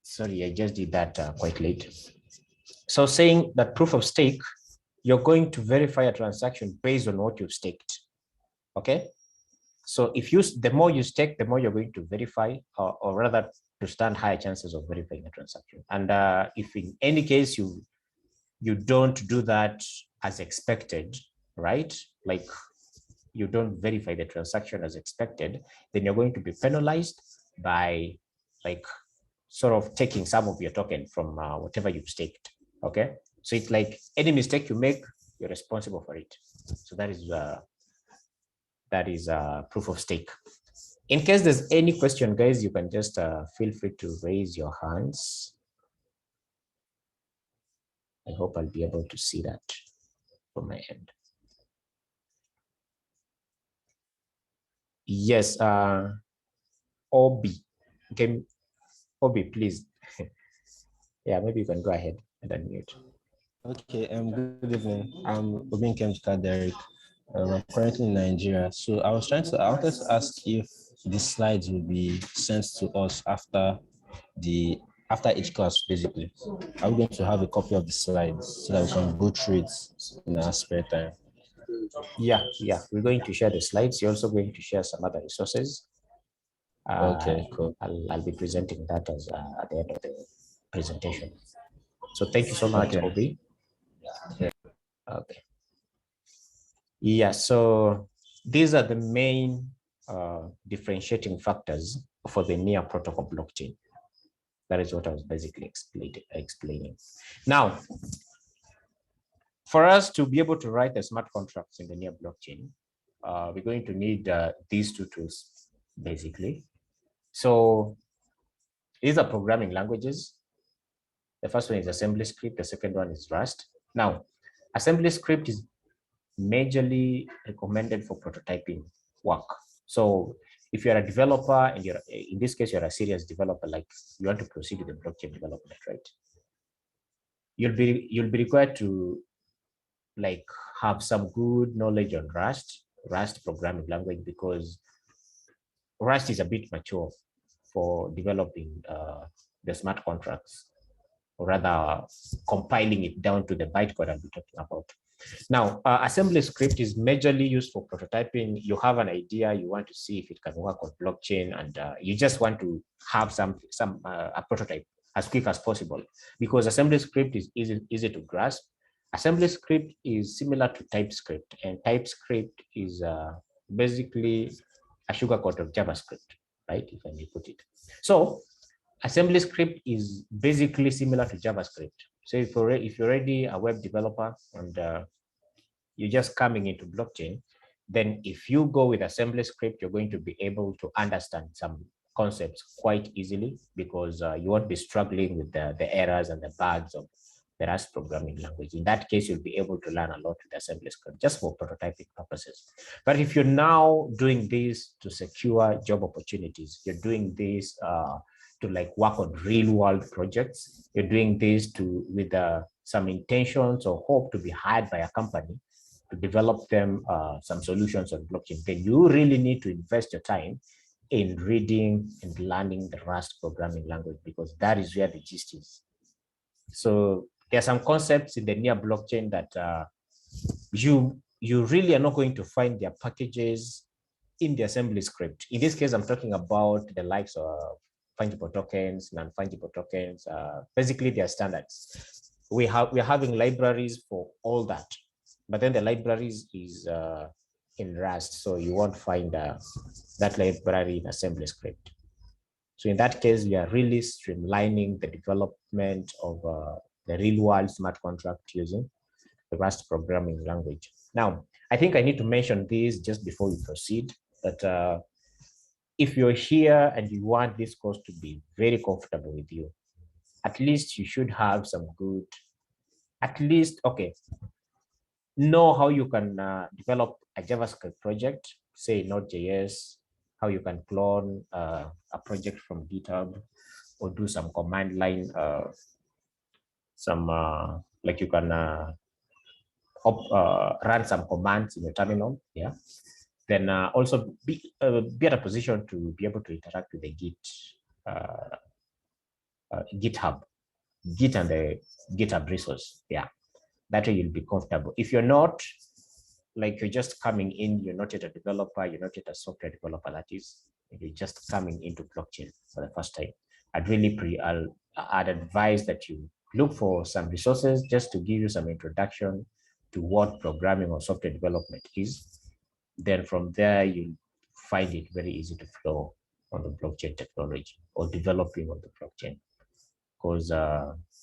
Sorry, I just did that quite late. So saying that proof of stake, you're going to verify a transaction based on what you've staked. Okay. So if the more you stake, the more you're going to verify, or rather to stand higher chances of verifying a transaction. And if in any case you don't do that as expected, right? Like you don't verify the transaction as expected, then you're going to be penalized by like sort of taking some of your token from whatever you've staked. Okay. So it's like any mistake you make, you're responsible for it. So that is proof of stake. In case there's any question, guys, you can just feel free to raise your hands. I hope I'll be able to see that from my end. Yes, Obi. Okay, Obi, please. Yeah, maybe you can go ahead and unmute. Okay, good evening. I'm Obin Kemchika Derek. I'm currently in Nigeria. So I wanted to ask if the slides will be sent to us after each class, basically. Are we going to have a copy of the slides so that we can go through it in our spare time? Yeah, we're going to share the slides. You're also going to share some other resources. Okay, cool. I'll be presenting that as at the end of the presentation. So thank you so much, Okay. Obi. Yeah. Okay. Yeah, so these are the main differentiating factors for the near protocol blockchain. That is what I was basically explaining. Now, for us to be able to write the smart contracts in the near blockchain, we're going to need these two tools, basically. So these are programming languages. The first one is assembly script. The second one is Rust. Now, assembly script is majorly recommended for prototyping work. So if you're a developer and you're, in this case, you're a serious developer, like you want to proceed with the blockchain development, right? You'll be required to like have some good knowledge on Rust programming language, because Rust is a bit mature for developing the smart contracts, or rather compiling it down to the bytecode I'll be talking about. Now, assembly script is majorly used for prototyping. You have an idea, you want to see if it can work on blockchain, and you just want to have a prototype as quick as possible, because assembly script is easy to grasp. Assembly script is similar to TypeScript, and TypeScript is basically a sugarcoat of JavaScript, right? If I may put it. So assembly script is basically similar to JavaScript. So if you're already a web developer and you're just coming into blockchain, then if you go with assembly script, you're going to be able to understand some concepts quite easily, because you won't be struggling with the errors and the bugs of the Rust programming language. In that case, you'll be able to learn a lot with assembly script just for prototyping purposes. But if you're now doing this to secure job opportunities, you're doing this to like work on real world projects, you're doing this with some intentions or hope to be hired by a company to develop them some solutions on blockchain, then you really need to invest your time in reading and learning the Rust programming language, because that is where the gist is. So there are some concepts in the near blockchain that you really are not going to find their packages in the assembly script. In this case, I'm talking about the likes of fungible tokens, non-fungible tokens. Basically, they are standards. We're having libraries for all that, but then the libraries is in Rust, so you won't find that library in assembly script. So in that case, we are really streamlining the development of the real-world smart contract using the Rust programming language. Now, I think I need to mention this just before we proceed, that if you're here and you want this course to be very comfortable with you, at least you should have some good, know how you can develop a JavaScript project, say Node.js, how you can clone a project from GitHub, or do some command line, like you can run some commands in your terminal, yeah. Then also be at a position to be able to interact with the Git GitHub, Git and the GitHub resource. Yeah, that way you'll be comfortable. If you're not, like you're just coming in, you're not yet a developer, you're not yet a software developer, that is, you're just coming into blockchain for the first time, I'd advise that you look for some resources just to give you some introduction to what programming or software development is. Then from there, you'll find it very easy to flow on the blockchain technology or developing on the blockchain. Because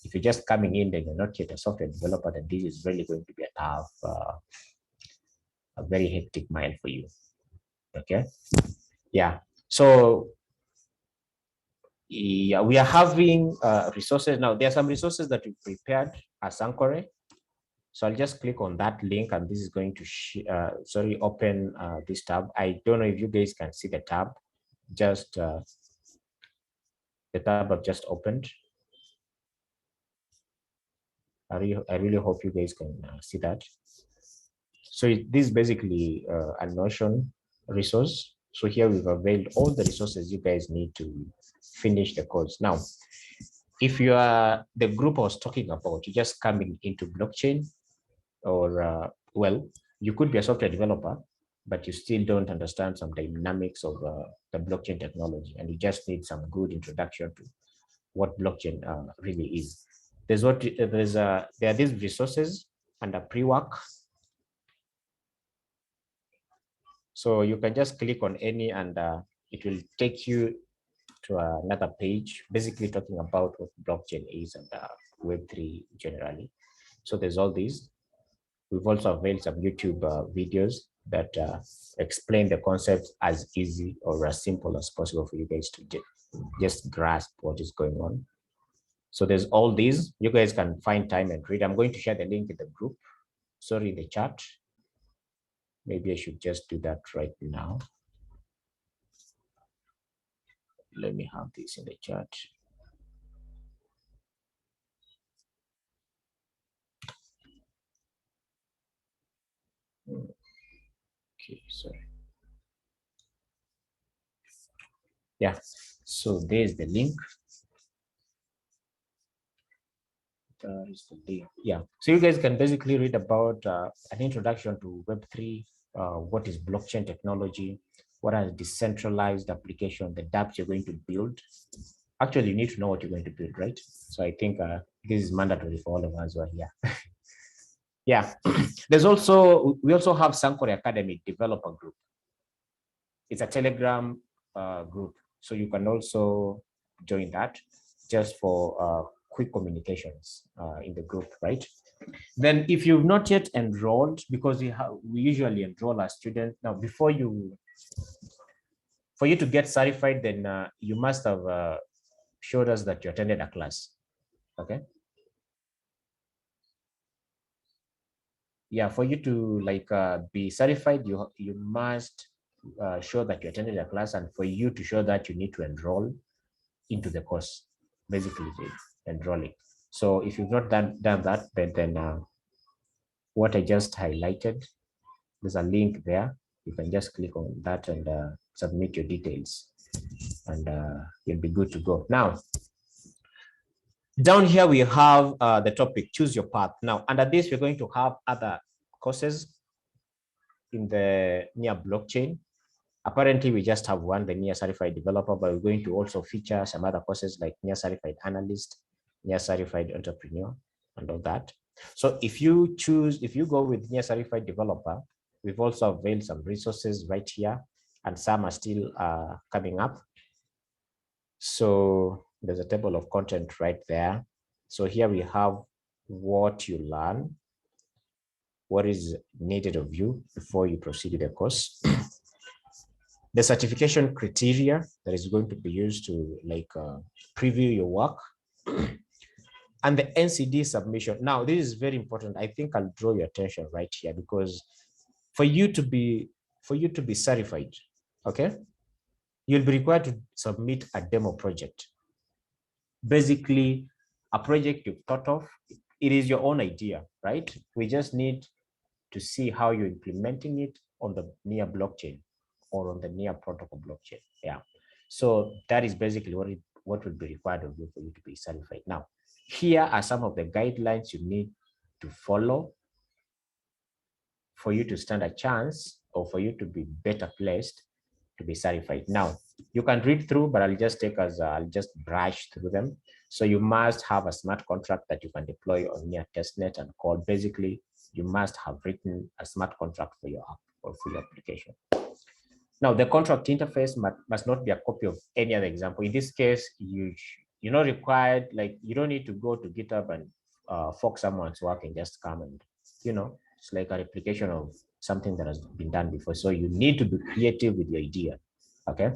if you're just coming in, then you're not yet a software developer, then this is really going to be a tough, a very hectic mile for you. Okay. Yeah. So yeah, we are having resources now. There are some resources that we prepared as Anchor. So I'll just click on that link, and this is going to open this tab. I don't know if you guys can see the tab. Just the tab I've just opened. I really hope you guys can see that. So this is basically a Notion resource. So here we've availed all the resources you guys need to finish the course. Now, if you are the group I was talking about, you're just coming into blockchain, or well, you could be a software developer, but you still don't understand some dynamics of the blockchain technology, and you just need some good introduction to what blockchain really is. There are these resources under pre-work. So you can just click on any, and it will take you to another page, basically talking about what blockchain is and Web3 generally. So there's all these. We've also availed some YouTube videos that explain the concepts as easy or as simple as possible for you guys to just grasp what is going on. So there's all these. You guys can find time and read. I'm going to share the link in the group, sorry, in the chat. Maybe I should just do that right now. Let me have this in the chat. Okay, sorry. Yeah, so there's the link. Is the link. Yeah, so you guys can basically read about an introduction to Web3, what is blockchain technology, what are decentralized application, the dApps you're going to build. Actually, you need to know what you're going to build, right? So I think this is mandatory for all of us who are here. Yeah, we also have Sankore Academy Developer Group. It's a Telegram group, so you can also join that just for quick communications in the group, right? Then if you've not yet enrolled, because we usually enroll our students now, for you to get certified, then you must have showed us that you attended a class, okay? Yeah, for you to be certified, you must show that you attended a class, and for you to show that, you need to enroll into the course, basically enrolling. So if you've not done that, then what I just highlighted, there's a link there. You can just click on that and submit your details, and you'll be good to go. Now, down here we have the topic, choose your path. Now, under this, we're going to have other courses in the near blockchain. Apparently, we just have one, the near certified developer, but we're going to also feature some other courses like near certified analyst, near certified entrepreneur, and all that. So if you go with near certified developer, we've also availed some resources right here, and some are still coming up. So there's a table of content right there. So here we have what you learn, what is needed of you before you proceed with the course. The certification criteria that is going to be used to preview your work, and the NCD submission. Now, this is very important. I think I'll draw your attention right here, because for you to be certified, okay, you'll be required to submit a demo project. Basically, a project you've thought of. It is your own idea, right? We just need to see how you're implementing it on the near blockchain or on the near protocol blockchain. Yeah. So that is basically what will be required of you for you to be certified. Now, here are some of the guidelines you need to follow for you to stand a chance or for you to be better placed to be certified. Now, you can read through, but I'll just brush through them. So you must have a smart contract that you can deploy on your testnet and call. Basically, you must have written a smart contract for your app or for your application. Now, the contract interface must not be a copy of any other example. In this case, you're not required, like you don't need to go to GitHub and fork someone's work and just come and, it's like a replication of something that has been done before. So you need to be creative with your idea, okay?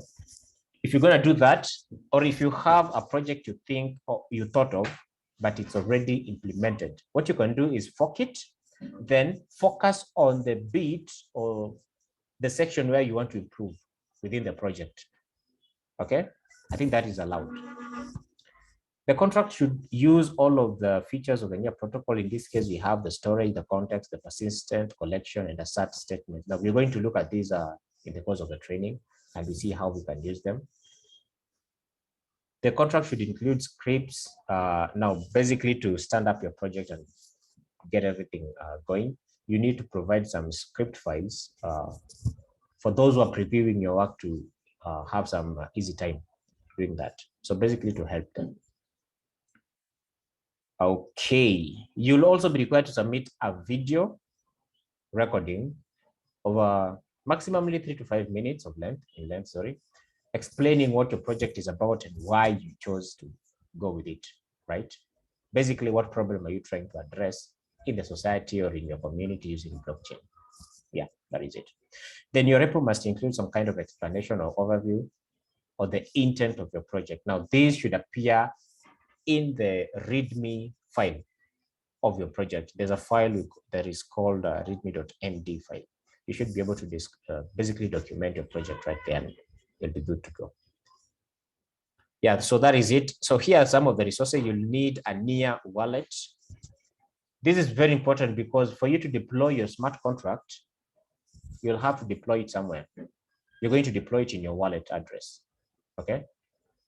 If you're gonna do that, or if you have a project you think or you thought of, but it's already implemented, what you can do is fork it, then focus on the bit or the section where you want to improve within the project. Okay, I think that is allowed. The contract should use all of the features of the NIA protocol. In this case, we have the storage, the context, the persistent collection, and the SAT statement. Now we're going to look at these in the course of the training, and we see how we can use them. The contract should include scripts. Now, basically, to stand up your project and get everything going, you need to provide some script files for those who are previewing your work to have some easy time doing that. So basically to help them. Okay, you'll also be required to submit a video recording of maximally 3 to 5 minutes of length, explaining what your project is about and why you chose to go with it, right? Basically, what problem are you trying to address in the society or in your community using blockchain? Yeah, that is it. Then your repo must include some kind of explanation or overview or the intent of your project. Now, these should appear in the README file of your project. There's a file that is called readme.md file. You should be able to basically document your project right there and you'll be good to go. Yeah, so that is it. So here are some of the resources. You'll need a NIA wallet. This is very important because for you to deploy your smart contract, you'll have to deploy it somewhere. You're going to deploy it in your wallet address, okay?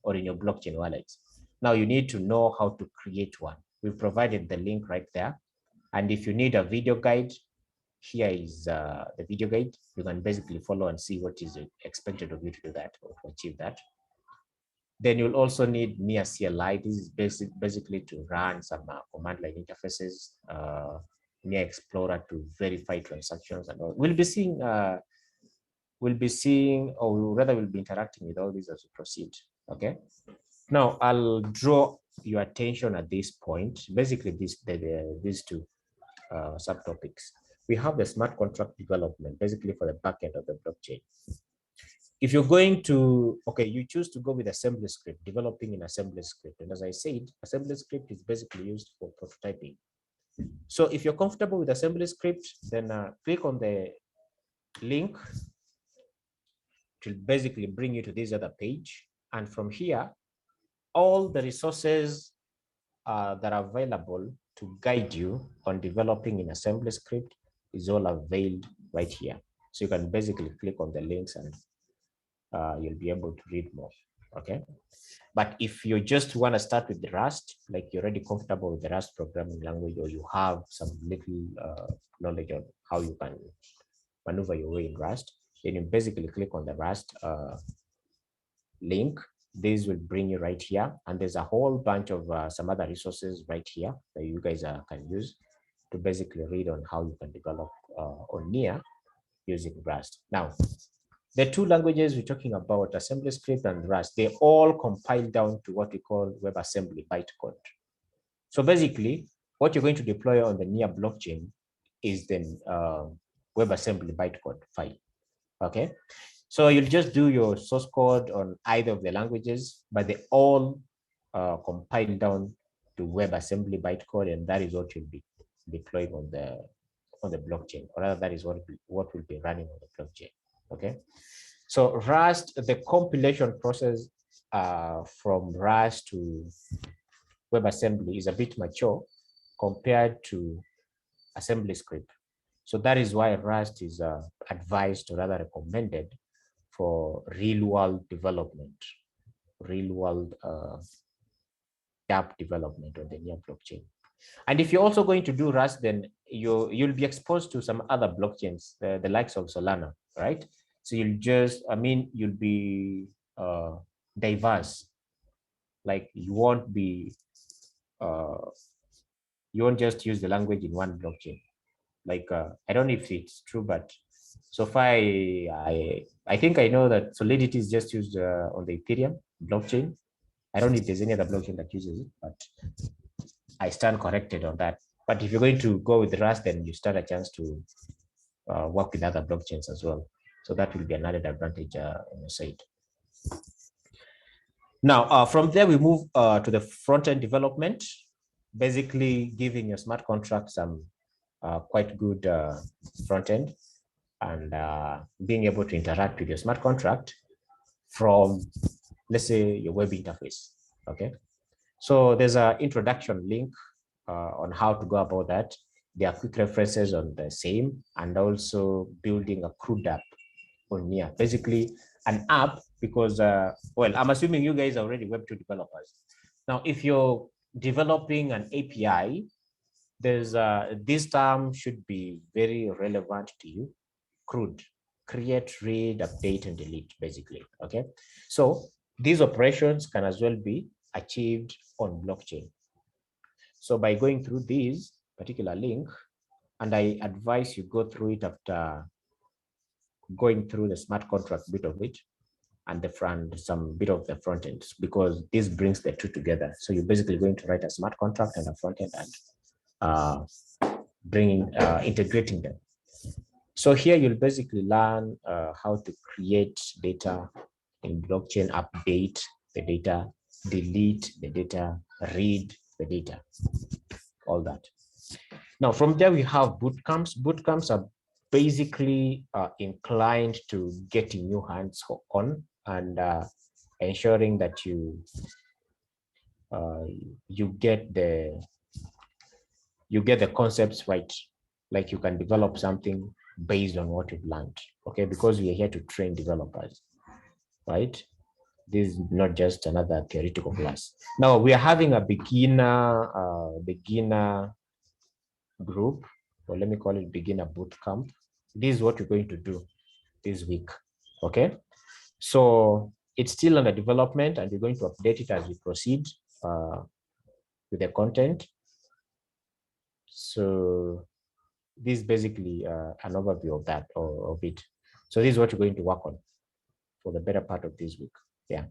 Or in your blockchain wallet. Now you need to know how to create one. We've provided the link right there. And if you need a video guide, here is the video guide. You can basically follow and see what is expected of you to do that or to achieve that. Then you'll also need NIA CLI. This is basically to run some command line interfaces, NIA Explorer to verify transactions and all. We'll be seeing, or rather we'll be interacting with all these as we proceed, okay? Now, I'll draw your attention at this point. Basically, these two subtopics. We have the smart contract development, basically for the backend of the blockchain. If you're going to, you choose to go with assembly script, developing in assembly script. And as I said, assembly script is basically used for prototyping. So if you're comfortable with assembly script, then click on the link to basically bring you to this other page. And from here, all the resources that are available to guide you on developing in assembly script is all availed right here. So you can basically click on the links and you'll be able to read more, okay? But if you just want to start with the Rust, like you're already comfortable with the Rust programming language, or you have some little knowledge on how you can maneuver your way in Rust, then you basically click on the Rust link. This will bring you right here. And there's a whole bunch of some other resources right here that you guys can use to basically read on how you can develop on NIA using Rust. Now, the two languages we're talking about, AssemblyScript and Rust, they all compile down to what we call WebAssembly bytecode. So basically, what you're going to deploy on the NIA blockchain is the WebAssembly bytecode file, okay? So you'll just do your source code on either of the languages, but they all compile down to WebAssembly bytecode, and that is what you'll be deploying on the blockchain, or rather that is what will be running on the blockchain, okay? So Rust, the compilation process from Rust to WebAssembly is a bit mature compared to AssemblyScript. So that is why Rust is advised or rather recommended for real world development. real world app development on the near blockchain. And if you're also going to do Rust, then you'll be exposed to some other blockchains, the likes of Solana, right? So you'll be diverse. Like uh, you won't just use the language in one blockchain. Like I don't know if it's true, but so far I think I know that Solidity is just used on the Ethereum blockchain. I don't know if there's any other blockchain that uses it, but I stand corrected on that. But if you're going to go with Rust, then you stand a chance to work with other blockchains as well. So that will be another advantage on your side. Now, from there, we move to the front-end development, basically giving your smart contract some quite good front-end and being able to interact with your smart contract from, let's say, your web interface, okay? So there's an introduction link on how to go about that. There are quick references on the same, and also building a CRUD app on Nia. Basically, an app because, well, I'm assuming you guys are already Web2 developers. Now, if you're developing an API, there's this term should be very relevant to you. CRUD, create, read, update, and delete, basically. Okay, so these operations can as well be achieved on blockchain. So by going through this particular link, and I advise you go through it after going through the smart contract bit of it and the front, some bit of the front end, because this brings the two together. So you're basically going to write a smart contract and a front end and integrating them. So here you'll basically learn how to create data in blockchain, update the data, delete the data, read the data, all that. Now, from there, we have boot camps. Boot camps are basically inclined to getting new hands on and ensuring that you get the concepts right. Like you can develop something based on what you've learned. Okay, because we are here to train developers, right? This is not just another theoretical class. Now we are having a beginner group, or let me call it beginner boot camp. This is what you're going to do this week. Okay, so it's still under development and we're going to update it as we proceed with the content. So this is basically an overview of that, or of it. So this is what you're going to work on for the better part of this week. Yeah.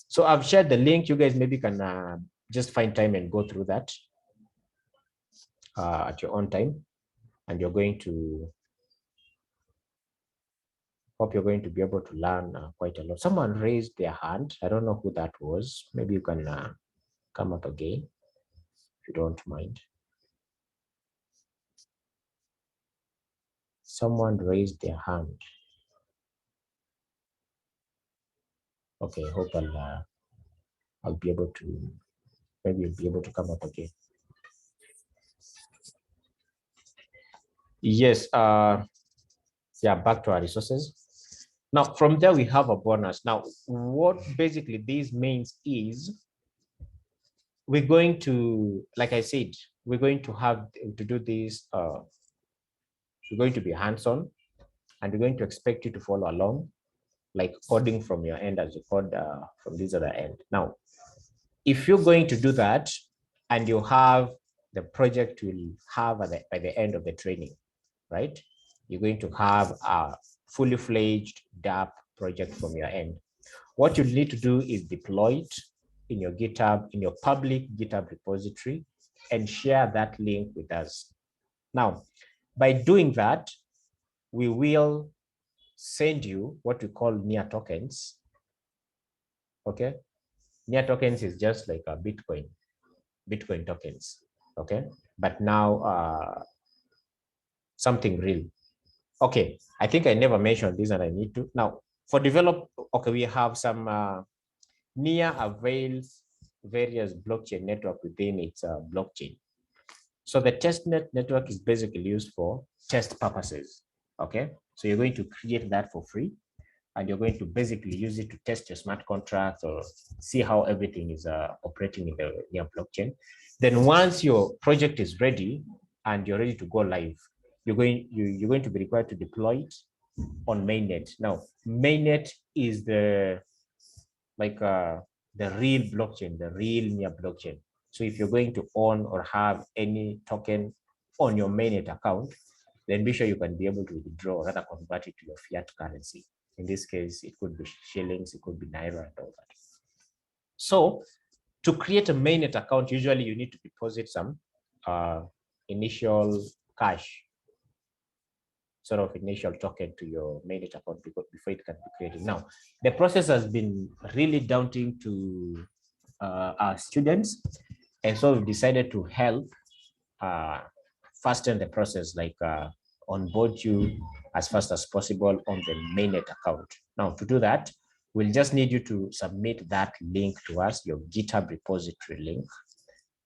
So I've shared the link. You guys maybe can just find time and go through that at your own time. And you're going to, hope you're going to be able to learn quite a lot. Someone raised their hand. I don't know who that was. Maybe you can come up again if you don't mind. Someone raised their hand. Okay, hope I'll be able to, maybe you'll be able to come up again. Yes, yeah, back to our resources. Now, from there, we have a bonus. Now, what basically this means is we're going to, like I said, we're going to have to do this. We're going to be hands-on, and we're going to expect you to follow along, like coding from your end as you code from this other end. Now, if you're going to do that, and you have the project will have by the end of the training, right? You're going to have a fully fledged DApp project from your end. What you need to do is deploy it in your GitHub, in your public GitHub repository, and share that link with us. Now, by doing that, we will send you what we call NIA tokens. Okay, NIA tokens is just like a Bitcoin tokens. Okay, but now something real. Okay, I think I never mentioned this and I need to. Now, for develop, okay, we have some NIA avails various blockchain network within its blockchain. So the testnet network is basically used for test purposes. Okay, so you're going to create that for free. and you're going to basically use it to test your smart contracts or see how everything is operating in the near blockchain. Then once your project is ready and you're ready to go live, you're going to be required to deploy it on mainnet. Now, mainnet is the the real blockchain, the real near blockchain. So if you're going to own or have any token on your mainnet account, then be sure you can be able to withdraw or rather convert it to your fiat currency. In this case, it could be shillings, it could be naira and all that. So to create a mainnet account, usually you need to deposit some initial cash, sort of initial token to your mainnet account before it can be created. Now, the process has been really daunting to our students, and so we've decided to help fasten the process, like onboard you as fast as possible on the mainnet account. Now, to do that, we'll just need you to submit that link to us, your GitHub repository link,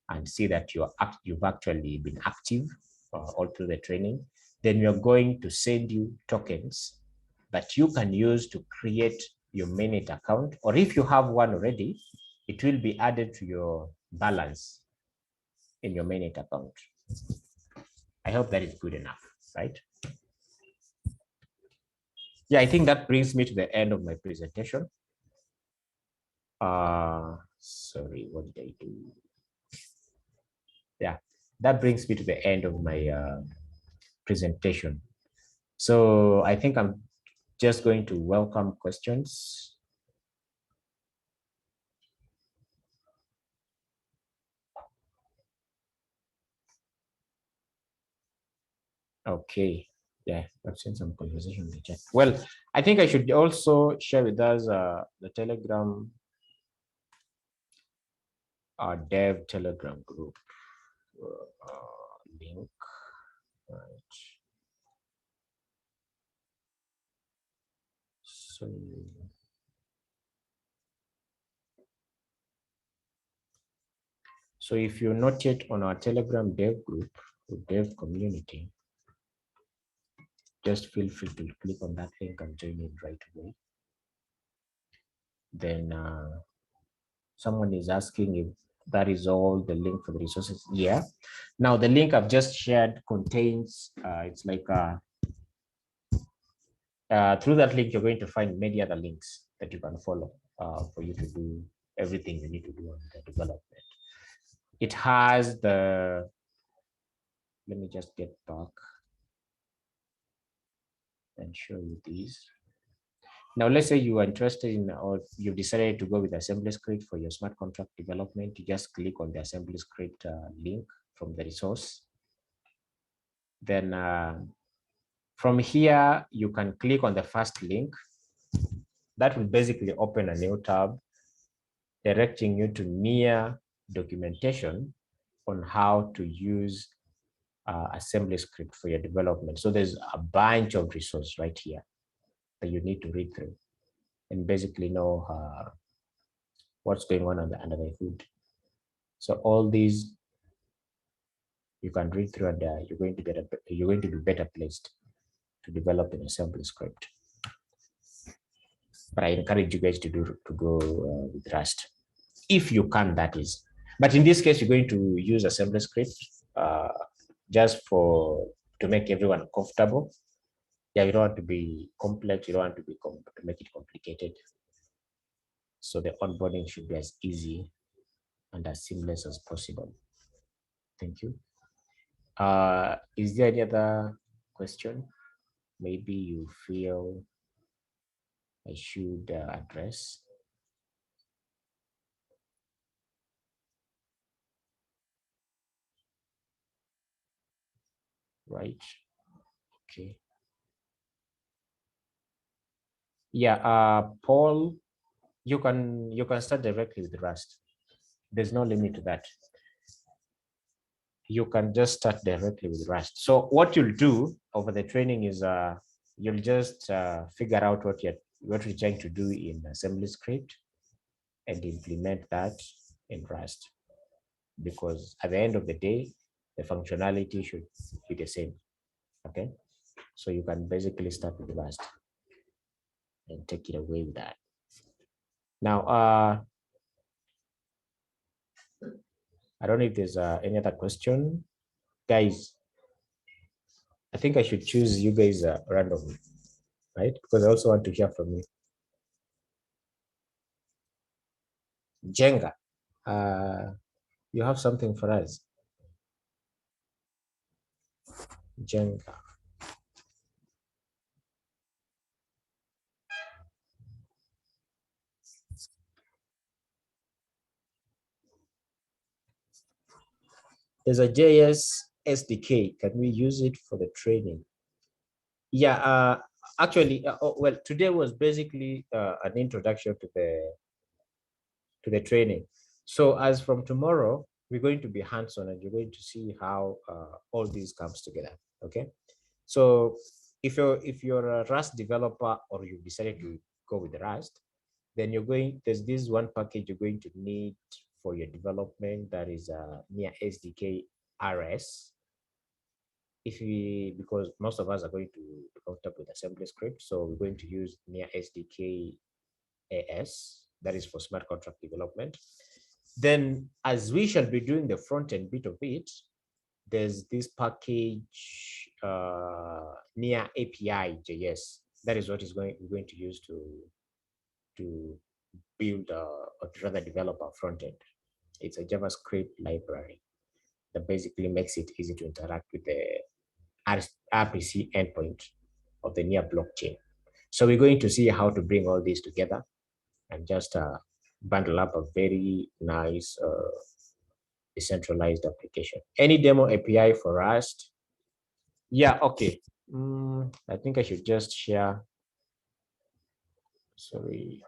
and see that you've actually been active all through the training. Then we are going to send you tokens that you can use to create your mainnet account, or if you have one already, it will be added to your balance in your mainnet account. I hope that is good enough, right? Yeah, I think that brings me to the end of my presentation. Sorry, what did I do? Yeah, that brings me to the end of my presentation. So I think I'm just going to welcome questions. Okay, yeah, I've seen some conversation in the chat. Well, I think I should also share with us the Telegram, our dev Telegram group link. Right. So if you're not yet on our Telegram dev group or dev community, just feel free to click on that link and join in right away. Then someone is asking if that is all the link for the resources. Yeah. Now the link I've just shared contains, it's like through that link, you're going to find many other links that you can follow for you to do everything you need to do on the development. It has the, let me just get back and show you these. Now, let's say you are interested in, or you've decided to go with assembly script for your smart contract development. You just click on the assembly script link from the resource. Then from here, you can click on the first link. That will basically open a new tab directing you to near documentation on how to use assembly script for your development. So there's a bunch of resources right here that you need to read through and basically know what's going on under the hood. So all these you can read through, and you're going to be better placed to develop an assembly script. But I encourage you guys to go with Rust, if you can, that is. But in this case, you're going to use assembly script just to make everyone comfortable. Yeah, you don't want to be complex. You don't want to make it complicated. So the onboarding should be as easy and as seamless as possible. Thank you. Is there any other question maybe you feel I should address? Right. Okay. Yeah, Paul, you can start directly with Rust. There's no limit to that. You can just start directly with Rust. So what you'll do over the training is you'll just figure out what you're trying to do in assembly script and implement that in Rust. Because at the end of the day, the functionality should be the same. Okay. So you can basically start with Rust. and take it away with that. Now, I don't know if there's any other question. Guys, I think I should choose you guys randomly, right? Because I also want to hear from you. Jenga, you have something for us? Jenga. There's a JS SDK. Can we use it for the training? Yeah, actually, well, today was basically an introduction to the training. So as from tomorrow, we're going to be hands-on and you're going to see how all these comes together. Okay. So if you're a Rust developer or you decided to go with Rust, then there's this one package you're going to need for your development that is near SDK RS. Because most of us are going to be comfortable with assembly script, so we're going to use near SDK AS, that is for smart contract development. Then, as we shall be doing the front end bit of it, there's this package near API JS. That is what we're going to use to build or to rather develop our front end. It's a JavaScript library that basically makes it easy to interact with the RPC endpoint of the near blockchain. So we're going to see how to bring all these together and just bundle up a very nice decentralized application. Any demo API for Rust? Yeah, okay. I think I should just share. Sorry.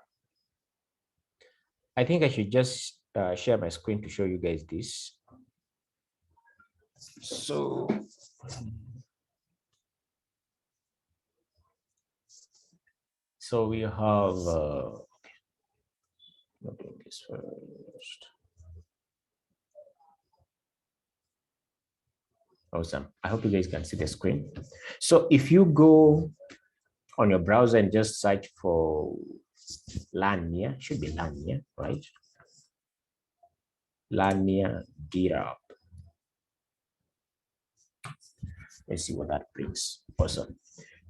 I think I should just share my screen to show you guys this. So we have, okay, I'm doing this first. Awesome. I hope you guys can see the screen. So if you go on your browser and just search for Lania, should be Lania, right? Lania GitHub. Let's see what that brings. Awesome.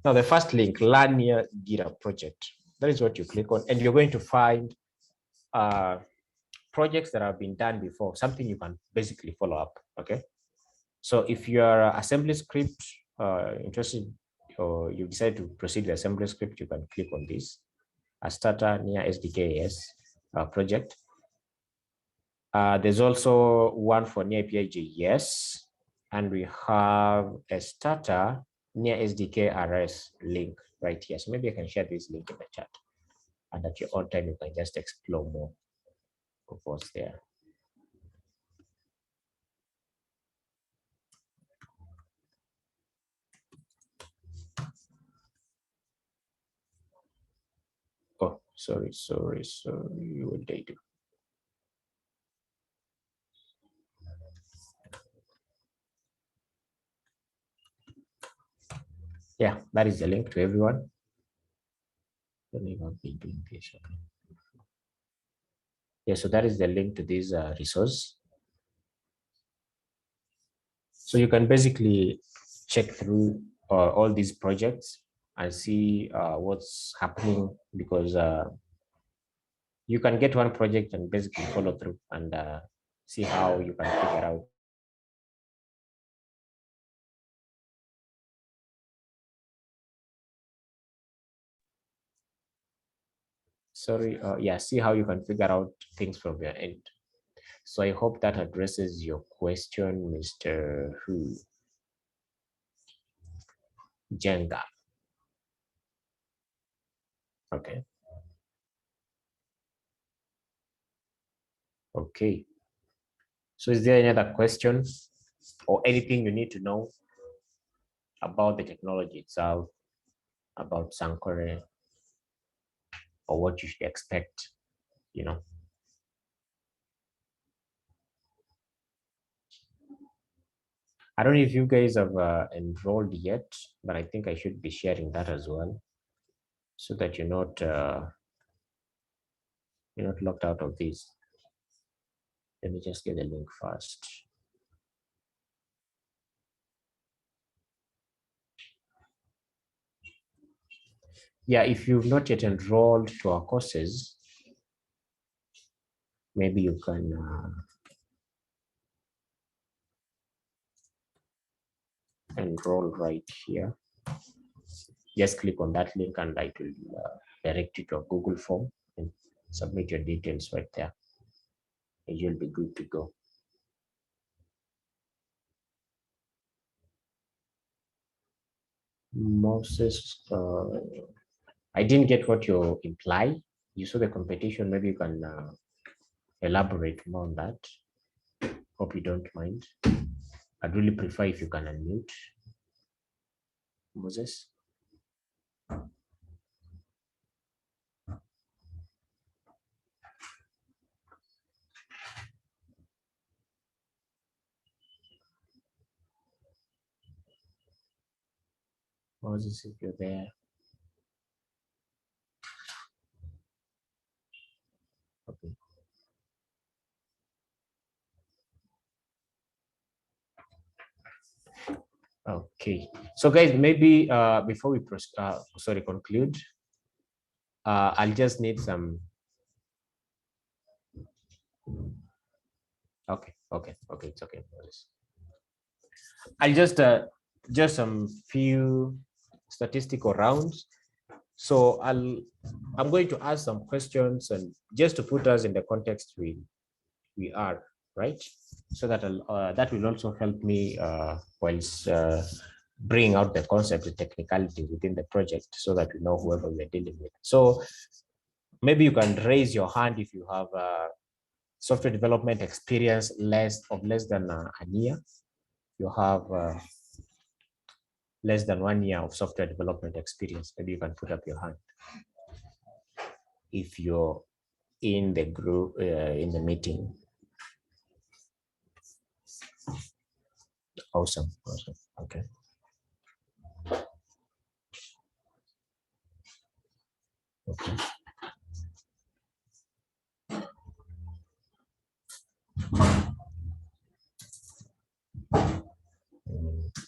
Now the first link, Lania GitHub project. That is what you click on, and you're going to find projects that have been done before, something you can basically follow up. Okay. So if you are assembly script interested, or you decide to proceed with assembly script, you can click on this, a starter near SDKs project. There's also one for near API JS, and we have a starter near SDK RS link right here. So maybe I can share this link in the chat, and at your own time, you can just explore more of what's there. Oh, sorry. What did I do? Yeah, that is the link to everyone. I don't know if I've been doing this. Okay. Yeah, so that is the link to this resource. So you can basically check through all these projects and see what's happening, because you can get one project and basically follow through and see how you can figure out. Sorry, yeah, see how you can figure out things from your end. So I hope that addresses your question, Mr. Who? Jenga. Okay. Okay. So is there any other questions or anything you need to know about the technology itself, about Sankore, or what you should expect, you know? I don't know if you guys have enrolled yet, but I think I should be sharing that as well. so that you're not locked out of this. Let me just get the link first. Yeah, if you've not yet enrolled to our courses, maybe you can enroll right here. Just click on that link and it will direct you to a Google form and submit your details right there. And you'll be good to go. Moses, I didn't get what you imply. You saw the competition. Maybe you can elaborate more on that. Hope you don't mind. I'd really prefer if you can unmute. Moses. Moses, if you're there. Okay. Okay. So guys, maybe before we conclude, I'll just need some. Okay, it's okay. I'll just some few statistical rounds. So I'm going to ask some questions and just to put us in the context we are, right? So that that will also help me whilst bring out the concept, the technicality within the project, so that we know whoever we're dealing with. So maybe you can raise your hand if you have software development experience less than a year. You have less than 1 year of software development experience. Maybe you can put up your hand. If you're in the group, in the meeting. Awesome. Okay. Okay.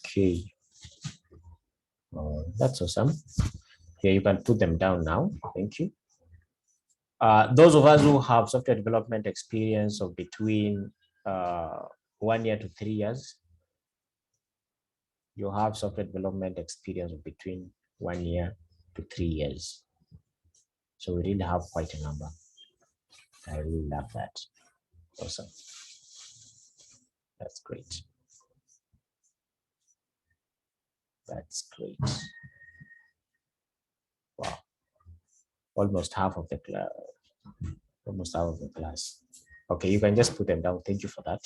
Okay. That's awesome. Yeah, you can put them down now. Thank you. Those of us who have software development experience of between 1 year to 3 years, you have software development experience of between 1 year to 3 years. So we really have quite a number. I really love that. Awesome. That's great. That's great. Wow. Almost half of the class. Almost half of the class. Okay, you can just put them down. Thank you for that,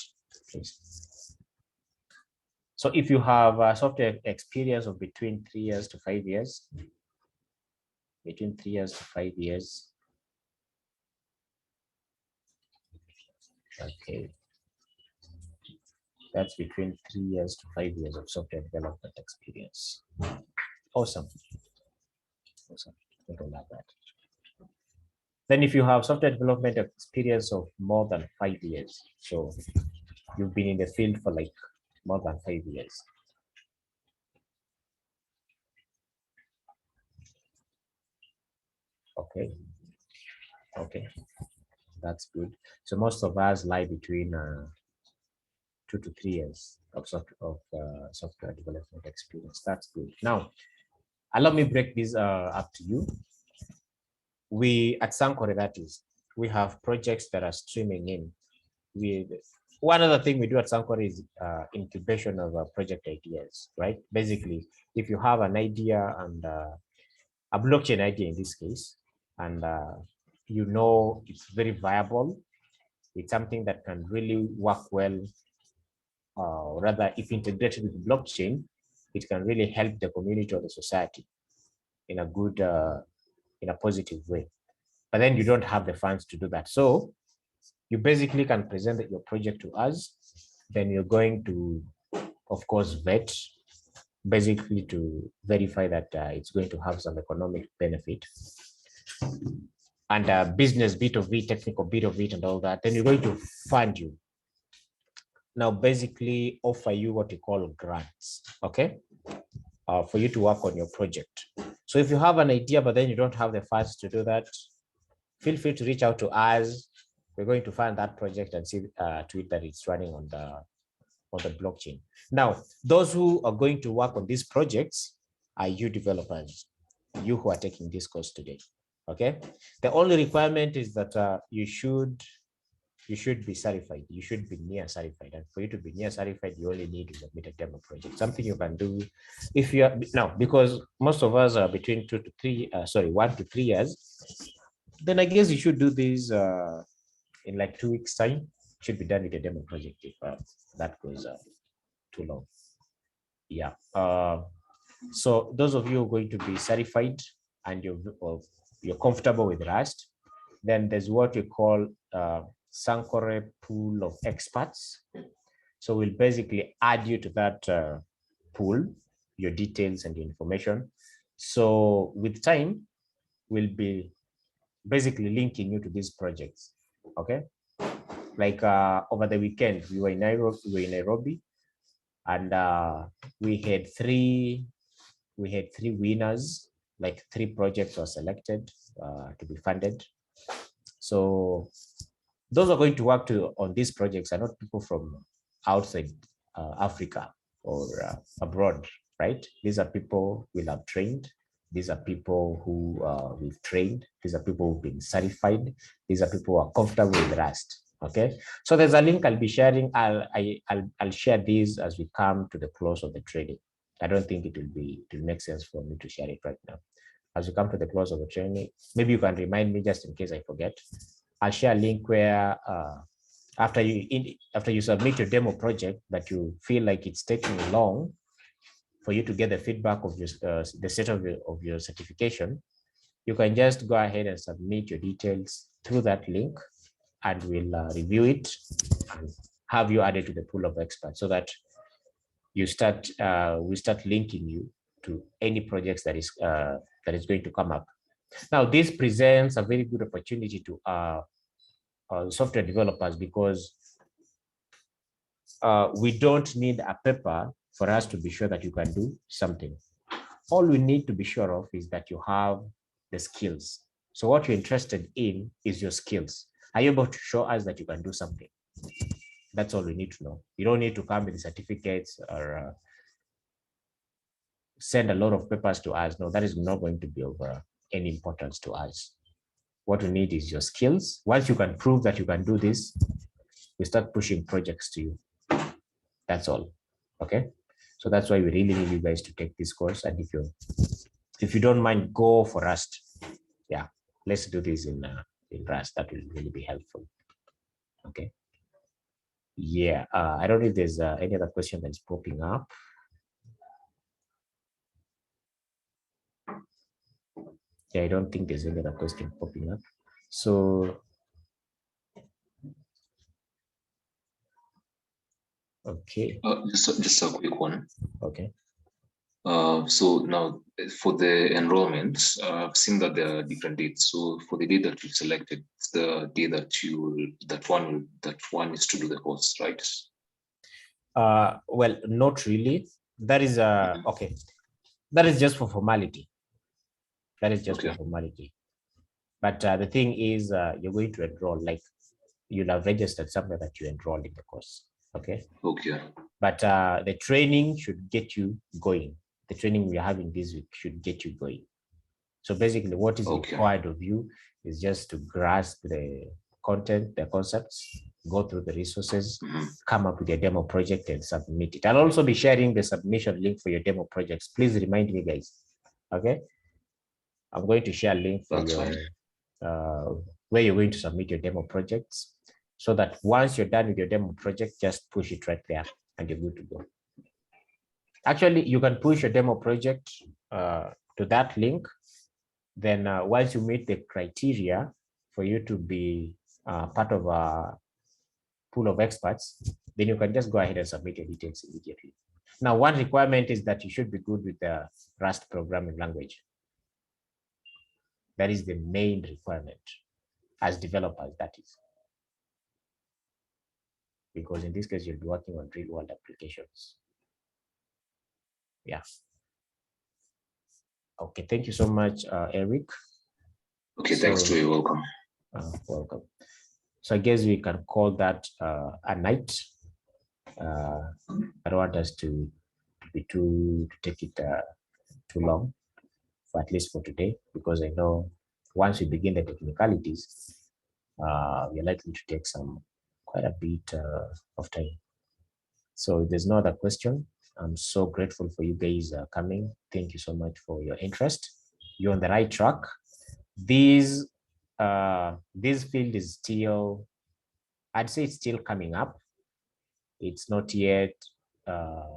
please. So if you have a software experience of between 3 years to 5 years, between 3 years to 5 years, okay, that's between 3 years to 5 years of software development experience. Awesome. Awesome. I don't like that. Then if you have software development experience of more than 5 years, so you've been in the field for like more than 5 years. Okay. Okay. That's good. So most of us lie between 2 to 3 years of software development experience. That's good. Now, allow me break this up to you. We at Sankore, that is, we have projects that are streaming in. One other thing we do at Sankore is incubation of project ideas, right? Basically, if you have an idea and a blockchain idea in this case, and you know it's very viable, it's something that can really work well, rather if integrated with blockchain, it can really help the community or the society in a good, in a positive way. But then you don't have the funds to do that. So you basically can present your project to us. Then you're going to, of course, vet basically to verify that it's going to have some economic benefit, and a business bit of it, technical bit of it, and all that. Then we're going to fund you. Now, basically offer you what you call grants, okay, for you to work on your project. So if you have an idea, but then you don't have the funds to do that, feel free to reach out to us. We're going to fund that project and see to it that it's running on the blockchain. Now, those who are going to work on these projects are you developers, you who are taking this course today. Okay. The only requirement is that you should be certified. You should be near certified. And for you to be near certified, you only need to submit a demo project, something you can do if you are now, because most of us are between 1 to 3 years. Then I guess you should do this in like 2 weeks time. Should be done with a demo project if that goes too long. Yeah. So those of you who are going to be certified and you're comfortable with Rust, then there's what we call Sankore pool of experts. So we'll basically add you to that pool, your details and your information. So with time, we'll be basically linking you to these projects. Okay. Like over the weekend, we were in Nairobi, and we had three winners. Like 3 projects were selected to be funded. So those are going to work on these projects are not people from outside Africa or abroad, right? These are people we have trained. These are people who we've trained. These are people who've been certified. These are people who are comfortable with Rust. Okay, so there's a link I'll be sharing. I'll share these as we come to the close of the training. I don't think it will make sense for me to share it right now. As we come to the close of the training, maybe you can remind me just in case I forget. I'll share a link where after you submit your demo project that you feel like it's taking long for you to get the feedback of your the state of your certification, you can just go ahead and submit your details through that link, and we'll review it and have you added to the pool of experts so that we start linking you to any projects that is going to come up. Now, this presents a very good opportunity to software developers because we don't need a paper for us to be sure that you can do something. All we need to be sure of is that you have the skills. So what you're interested in is your skills. Are you able to show us that you can do something? That's all we need to know. You don't need to come with certificates or send a lot of papers to us. No, that is not going to be of any importance to us. What we need is your skills. Once you can prove that you can do this, we start pushing projects to you. That's all. Okay. So that's why we really need you guys to take this course. And if you don't mind, go for Rust. Yeah, let's do this in Rust. That will really be helpful. Okay. Yeah. I don't know if there's any other question that is popping up. Yeah, I don't think there's any other question popping up. So, okay. Just a quick one. Okay. So now for the enrollments, I've seen that there are different dates. So for the date that you selected, it's the day that one is to do the course, right? Well, not really. That is okay. That is just for formality. That is just for formality. But the thing is, you're going to enroll, like you'll have registered somewhere that you enrolled in the course. Okay. Okay. But the training should get you going. The training we're having this week should get you going. So basically, what is required of you is just to grasp the content, the concepts, go through the resources, come up with your demo project and submit it. I'll also be sharing the submission link for your demo projects. Please remind me, guys. Okay. I'm going to share a link for where you're going to submit your demo projects so that once you're done with your demo project, just push it right there and you're good to go. Actually, you can push your demo project to that link. Then once you meet the criteria for you to be part of a pool of experts, then you can just go ahead and submit your details immediately. Now, one requirement is that you should be good with the Rust programming language. That is the main requirement as developers, that is. Because in this case, you'll be working on real world applications. Yeah. Okay, thank you so much, Eric. Okay, thanks, Joe. You're welcome. Welcome. So I guess we can call that a night. I don't want us to take it too long, for at least for today, because I know once we begin the technicalities, we're likely to take quite a bit of time. So if there's no other question, I'm so grateful for you guys coming. Thank you so much for your interest. You're on the right track. This field is still, I'd say it's still coming up. It's not yet like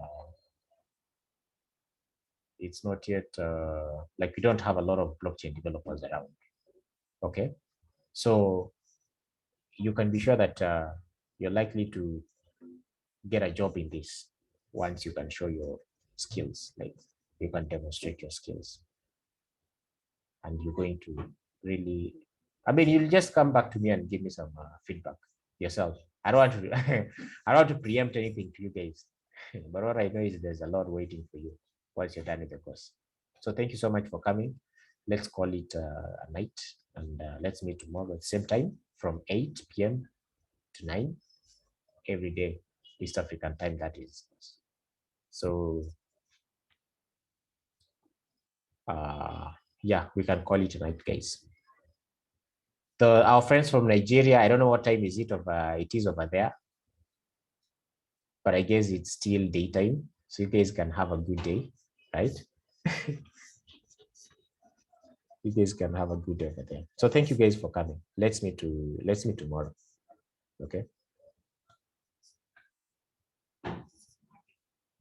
we don't have a lot of blockchain developers around. Okay, so you can be sure that you're likely to get a job in this once you can show your skills, like you can demonstrate your skills, and you're going to really, I mean, you'll just come back to me and give me some feedback yourself. I don't want to I don't want to preempt anything to you guys, but what I know is there's a lot waiting for you once you're done with the course. So thank you so much for coming. Let's call it a night, and let's meet tomorrow at the same time from 8 p.m. to 9 every day, East African time, that is. So yeah, we can call it a night, guys. Our friends from Nigeria, I don't know what time it is over there, but I guess it's still daytime, so you guys can have a good day, right? You guys can have a good day over there. So thank you guys for coming. Let's meet tomorrow. Okay.